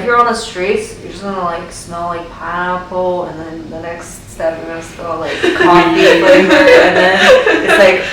you're on the streets, you're just gonna like smell like pineapple, and then the next step you're gonna smell like coffee flavor, and then it's like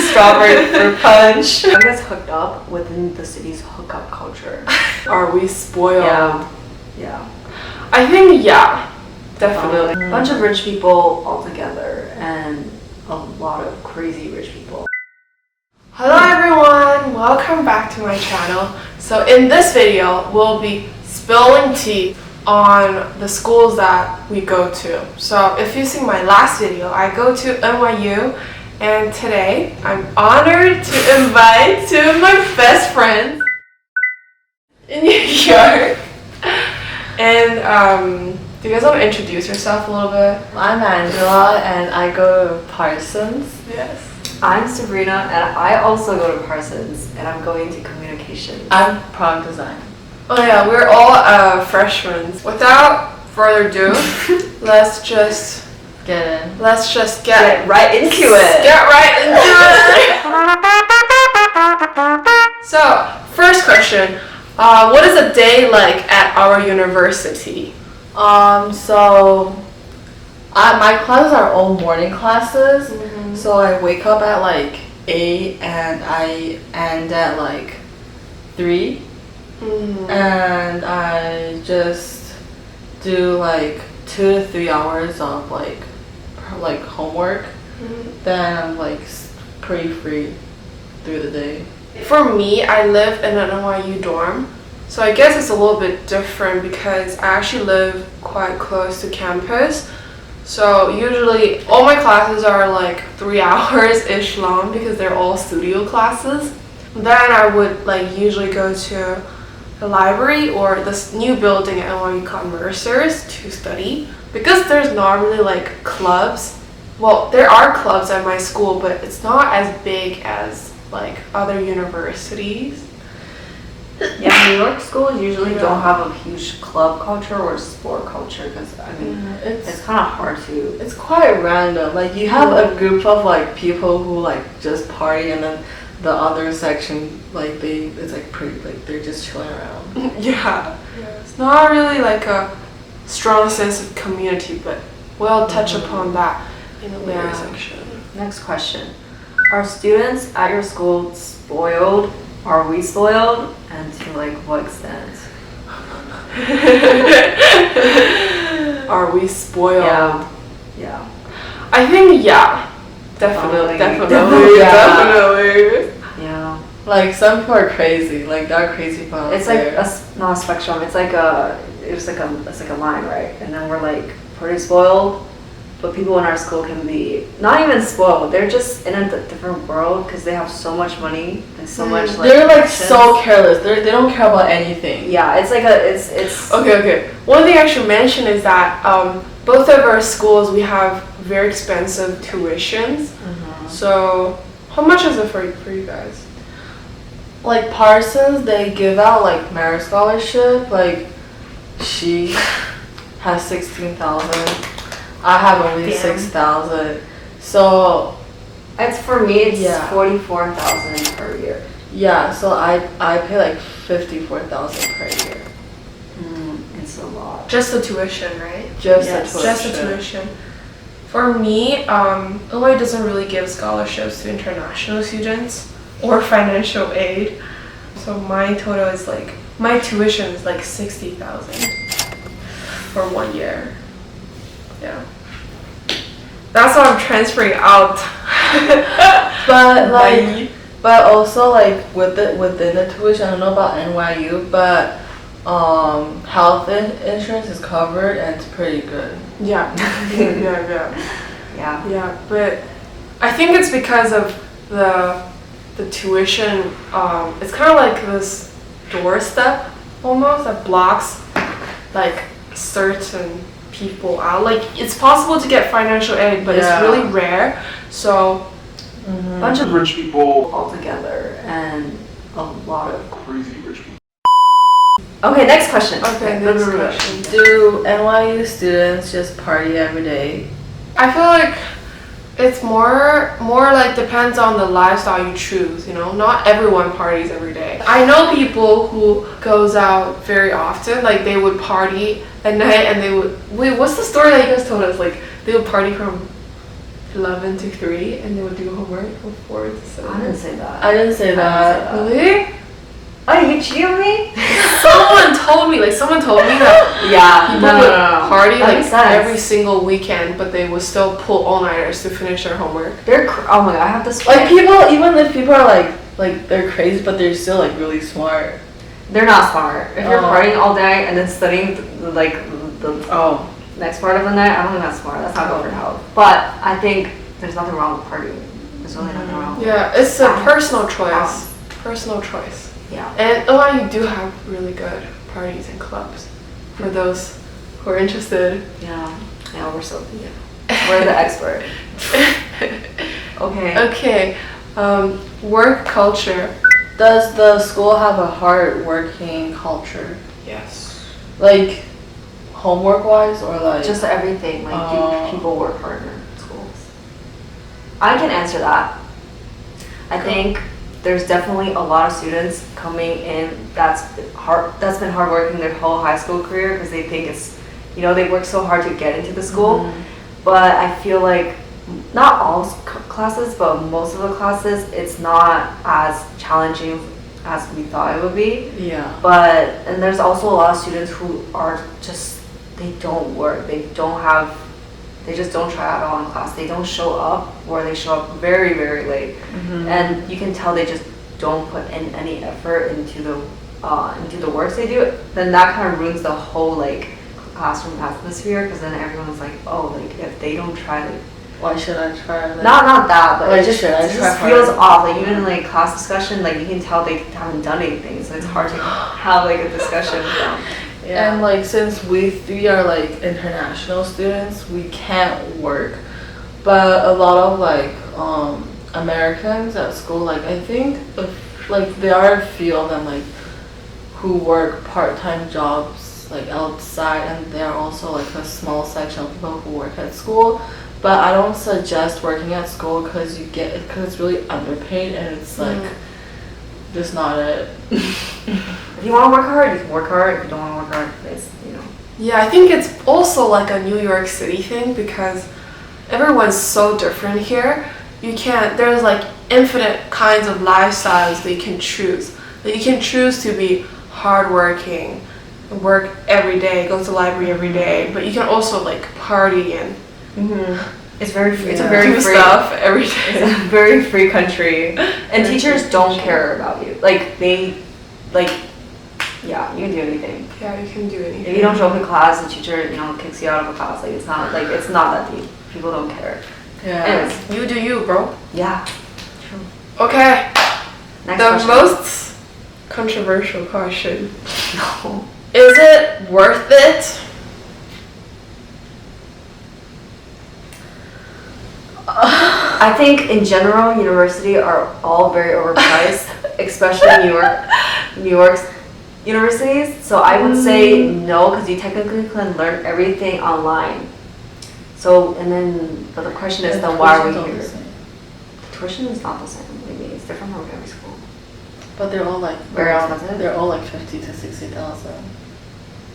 strawberry fruit punch. I guess hooked up within the city's hookup culture. Are we spoiled? Yeah. I think definitely. A bunch of rich people all together, and a lot of crazy rich people. Hello everyone, welcome back to my channel. So in this video, we'll be spilling tea on the schools that we go to. So if you've seen my last video, I go to NYU, and today I'm honored to invite two of my best friends in New York. And do you guys want to introduce yourself a little bit? I'm Angela, and I go to Parsons. Yes. I'm Sabrina, and I also go to Parsons, and I'm going to communications. I'm product design. Oh yeah, we're all freshmen. Without further ado, let's just Get in. get right into it. Get right into it. So, first question. What is a day like at our university? So my classes are all morning classes. So I wake up at like 8 and I end at like 3. And I just do like 2 to 3 hours of like homework. Then I'm like pretty free through the day. For me, I live in an NYU dorm, so I guess it's a little bit different because I actually live quite close to campus. So usually all my classes are like 3 hours-ish long because they're all studio classes. Then I would like usually go to the library or this new building at NYU called Mercer's to study. Because there's not really like clubs. Well, there are clubs at my school, but it's not as big as like other universities. Yeah, New York schools usually don't have a huge club culture or sport culture because I mean it's kind of hard to. It's quite random. Like you have a group of like people who like just party, and then the other section like it's like pretty like they're just chilling around. Yeah. It's not really like a strong sense of community, but we'll touch upon that in a later section. Next question. Are students at your school spoiled? Are we spoiled? And to like what extent? Are we spoiled? Yeah. I think definitely. Yeah. Like some people are crazy. Like there are crazy people out It's there. like not a spectrum. It's like a line, right? And then we're like pretty spoiled. But people in our school can be not even spoiled. They're just in a different world because they have so much money and so much like. They're like connections. so careless. They don't care about anything. Yeah, it's like it's. Okay. One thing I should mention is that both of our schools we have very expensive tuitions. So how much is it for you guys? Like Parsons, they give out like merit scholarship. Like she has 16,000. I have only 6,000. So It's for me. It's Yeah. 44,000 per year. yeah, so I pay like 54,000 per year. It's a lot. Just the tuition, right? Just Yes. the Just the tuition. For me, NYU doesn't really give scholarships to international students or financial aid. So my total is like, my tuition is like 60,000 for 1 year. Yeah. That's why I'm transferring out. But like, but also like within the tuition, I don't know about NYU, but health insurance is covered and it's pretty good. Yeah. Yeah. But I think it's because of the tuition. It's kind of like this doorstep almost that blocks like certain people out. Like it's possible to get financial aid, but it's really rare. So A bunch of rich people all together, and a lot of Crazy rich people. Okay, next question. Okay, next question. Do NYU students just party every day? I feel like It's more like depends on the lifestyle you choose, you know. Not everyone parties every day. I know people who goes out very often, like they would party at night and they would wait, what's the story that you guys told us? Like they would party from 11 to 3 and they would do homework from 4 to 7. I didn't say that. I didn't say that. Really? Oh, you cheated on me? Someone told me that Yeah. people would party That like makes sense. every single weekend, but they would still pull all-nighters to finish their homework. Oh my god, I have this. Like people, even if people are like they're crazy, but they're still like really smart. They're not smart. If you're Oh. partying all day and then studying the next part of the night, I don't think that's smart. That's not good for health. But I think there's nothing wrong with partying. There's really nothing wrong. Yeah, it's a Balance. personal choice. Balance. Personal choice. Yeah. And NYU do have really good parties and clubs for those who are interested. Yeah. Yeah, we're the expert. Okay. Okay, work culture. Does the school have a hard working culture? Yes. Like homework wise or like Just everything. Like, Oh. do people work harder in schools? I can answer that. I think there's definitely a lot of students coming in that's been hardworking their whole high school career because they think it's, you know, they work so hard to get into the school. But I feel like not all classes, but most of the classes, it's not as challenging as we thought it would be. Yeah. And there's also a lot of students who are just, they don't work. They just don't try at all in class. They don't show up, or they show up very, very late. And you can tell they just don't put in any effort into the works they do. Then that kind of ruins the whole like classroom atmosphere, because then everyone's like, oh, like if they don't try, like, why should I try? Like, not that, but Why it just should I try feels harder? off. Like even in like class discussion, like you can tell they haven't done anything, so it's hard to have like a discussion with them. And like since we three are like international students, we can't work. But a lot of like Americans at school, like I think like there are a few of them like who work part-time jobs like outside, and there are also like a small section of people who work at school. But I don't suggest working at school because it's really underpaid, and it's like just not it. If you want to work hard, you can work hard. If you don't want to work hard, it's, you know. Yeah, I think it's also like a New York City thing because everyone's so different here. There's like infinite kinds of lifestyles that you can choose. Like you can choose to be hardworking, work every day, go to the library every day, but you can also like party and It's very free. It's a Yeah. very do free stuff every It's day. a very free country, and Very teachers free don't country. care about you. Like they, like, yeah, you can do anything. Yeah, you can do anything. If you don't show up in class, the teacher, you know, kicks you out of a class. Like it's not that deep. People don't care. Yeah. Anyways, You do you, bro. yeah. True. Okay, Next the question. most controversial question. No. Is it worth it? I think in general, university are all very overpriced, especially New York's universities. So I would say no, because you technically can learn everything online. So, but the question is then why are we here? Tuition is not the same. Maybe it's different from every school. But they're all like Very expensive? They're all like 50 to 60,000.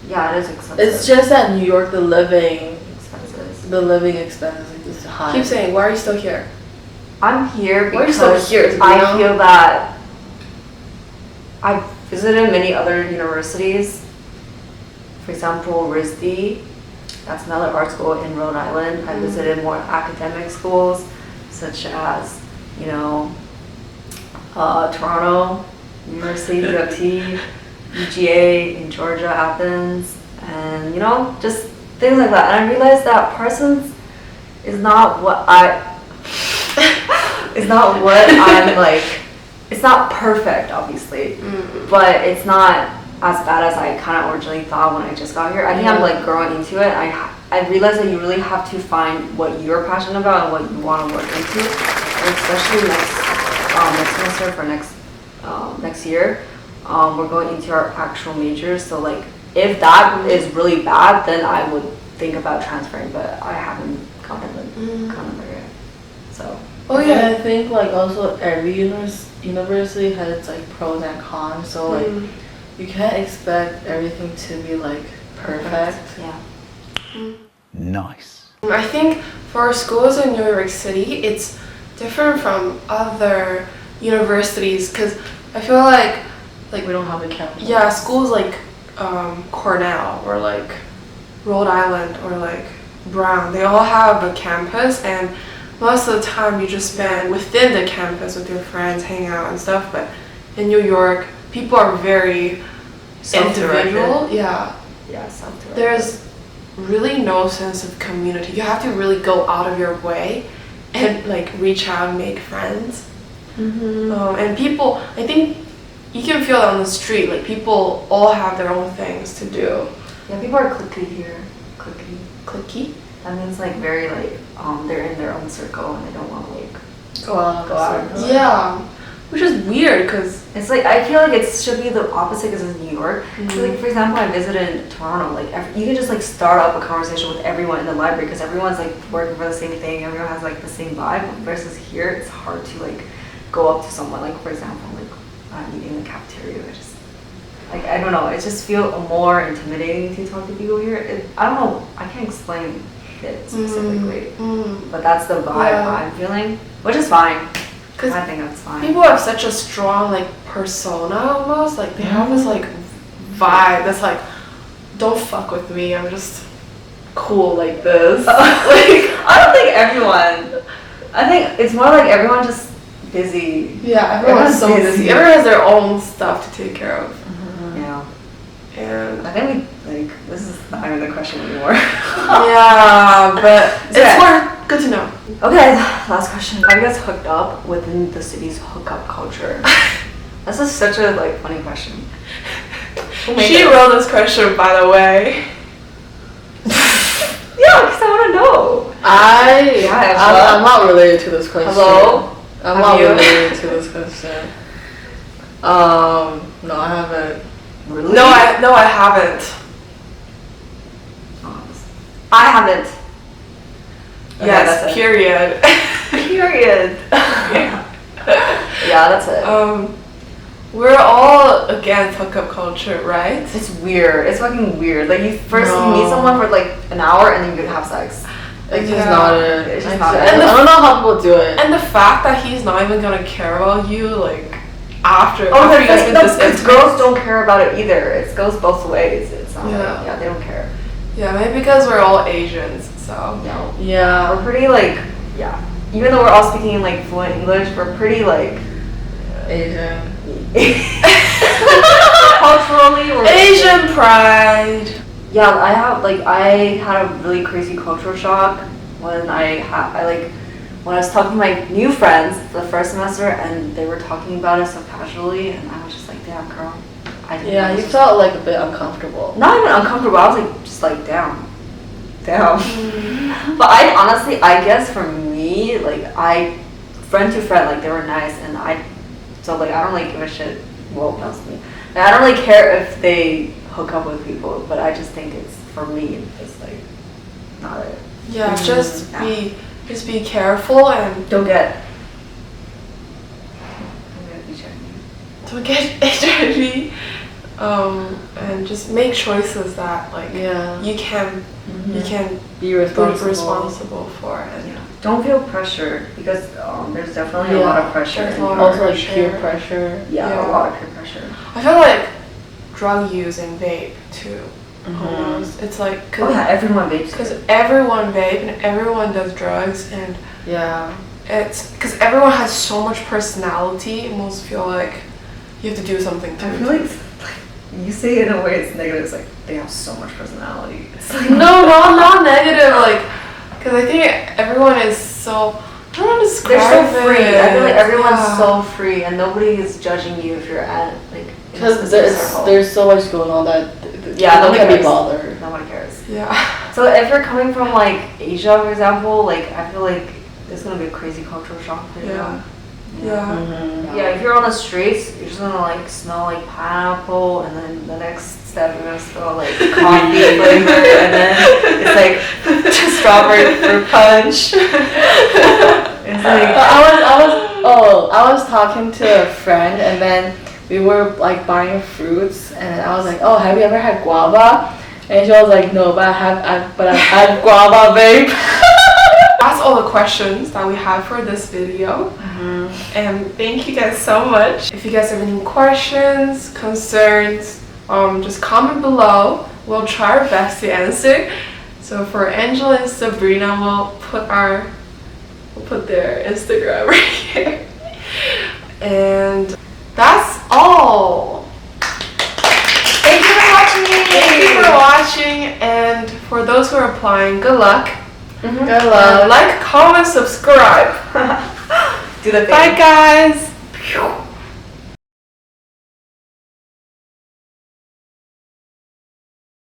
Yeah, it is expensive. It's just that New York, the living expenses. expenses is high. Keep saying, why are you still here? I'm here Why are you still because here, I Sabrina? feel that I've visited many other universities. For example, RISD, that's another art school in Rhode Island. I visited more academic schools, such as, you know, Toronto, University, UFT, UGA in Georgia, Athens, and, you know, just things like that. And I realized that Parsons is not what I'm like. It's not perfect, obviously, but it's not as bad as I kind of originally thought when I just got here. I think I'm like growing into it. I realized that you really have to find what you're passionate about and what you want to work into, and especially next semester for next year. We're going into our actual majors, so like if that is really bad, then I would think about transferring, but I haven't gotten there yet. So. Oh And yeah. I think like also every university has its like pros and cons. So like you can't expect everything to be like perfect. Yeah. Nice. I think for schools in New York City, it's different from other universities because I feel like We don't have a campus. yeah, schools like Cornell or like Rhode Island or like Brown, they all have a campus, and most of the time you just spend within the campus with your friends, hang out and stuff. But in New York, people are very individual. Yeah, Yeah, self-directed. there's really no sense of community. You have to really go out of your way and like reach out and make friends. And people, I think you can feel it on the street. Like people all have their own things to do. Yeah, people are cliquey here. Cliquey. Clicky. That means like very like they're in their own circle and they don't want to like Go out. Yeah, which is weird because it's like I feel like it should be the opposite because it's New York. So, like for example, I visited Toronto. Like you can just like start up a conversation with everyone in the library because everyone's like working for the same thing. Everyone has like the same vibe. Versus here, it's hard to like go up to someone. Like for example, like I'm eating in the cafeteria. I just like I don't know. It just feels more intimidating to talk to people here. I don't know. I can't explain it specifically, but that's the vibe I'm feeling, which is fine. because I think that's fine. people have such a strong like persona almost. Like they have this like vibe that's like, don't fuck with me. I'm just cool like this. Like I don't think everyone. I think it's more like everyone just busy. Yeah, everyone's so busy. Everyone has their own stuff to take care of. Yeah. And I think we like this is not even the question anymore. yeah, but it's Okay. more good to know. Okay, last question. Have you guys hooked up within the city's hookup culture? This is such a like funny question. Who made She this? wrote this question, by the way. Yeah, because I want to know. Yeah, I'm not related to this question. Hello? I'm Have not you? related to this question. No, I haven't. Really? No, I haven't. I haven't. Okay, Yes, that's it. period. Period. Yeah. Yeah, that's it. We're all against hookup culture, right? It's weird. It's fucking weird. Like you first No. meet someone for like an hour and then you can have sex. It's Yeah. just not it. It's just I not just- it. I don't know how people do it. And the fact that he's not even gonna care about you, like after Oh, after you guys been this because intimate. girls don't care about it either. It goes both ways. It's not Yeah. like, yeah, they don't care. Yeah, maybe because we're all Asians, so. No. Yeah. We're pretty like, yeah. Even though we're all speaking like fluent English, we're pretty like Asian. culturally we're Asian pride. Yeah, I had a really crazy cultural shock when I was talking to my new friends the first semester and they were talking about it so casually and I was just like, damn girl. I didn't Yeah, know you this was- felt like a bit uncomfortable. not even uncomfortable, I was like just like damn. But I guess for me, like friend to friend, like they were nice and I don't like give a shit. Well, that's me. Like, I don't really care if they hook up with people, but I just think it's for me. It's like not it. Yeah, just be careful and Don't get. Be checking. don't get HIV. And just make choices that like Yeah. you can Be be responsible. responsible for it. Yeah. Don't feel pressure because there's definitely a lot of pressure. There's in a lot your- Also like Pressure. peer pressure. yeah, Yeah. a lot of peer pressure. I feel like drug use and vape too. Almost. It's like Oh yeah, everyone vapes. because everyone vape and everyone does drugs and Yeah. it's because everyone has so much personality. I almost feel like you have to do something to I it. feel like you say it in a way it's negative. It's like they have so much personality. It's like No, not negative. Like, because I think everyone is so. I don't know how to describe they're so free. I feel like it. everyone's Yeah. so free, and nobody is judging you if you're at like in a Because specific circle. there's so much going on that Yeah, no one nobody can be cares. bothered. No one cares. Yeah. So if you're coming from like Asia, for example, like I feel like it's gonna be a crazy cultural shock for you. Yeah. Yeah. Yeah, if you're on the streets, you're just gonna like smell like pineapple, and then the next step you're gonna smell like coffee flavor, and then it's like strawberry fruit punch. It's like I was talking to a friend and then we were like buying fruits and I was like, oh, have you ever had guava? And she was like, no, but I've had guava, babe. That's all the questions that we have for this video. And thank you guys so much. If you guys have any questions, concerns, just comment below. We'll try our best to answer. So for Angela and Sabrina, we'll put their Instagram right here. And that's all. thank you for watching. Thank you for watching, and for those who are applying, good luck. Good luck. Like, comment, subscribe. Do the thing. Bye guys.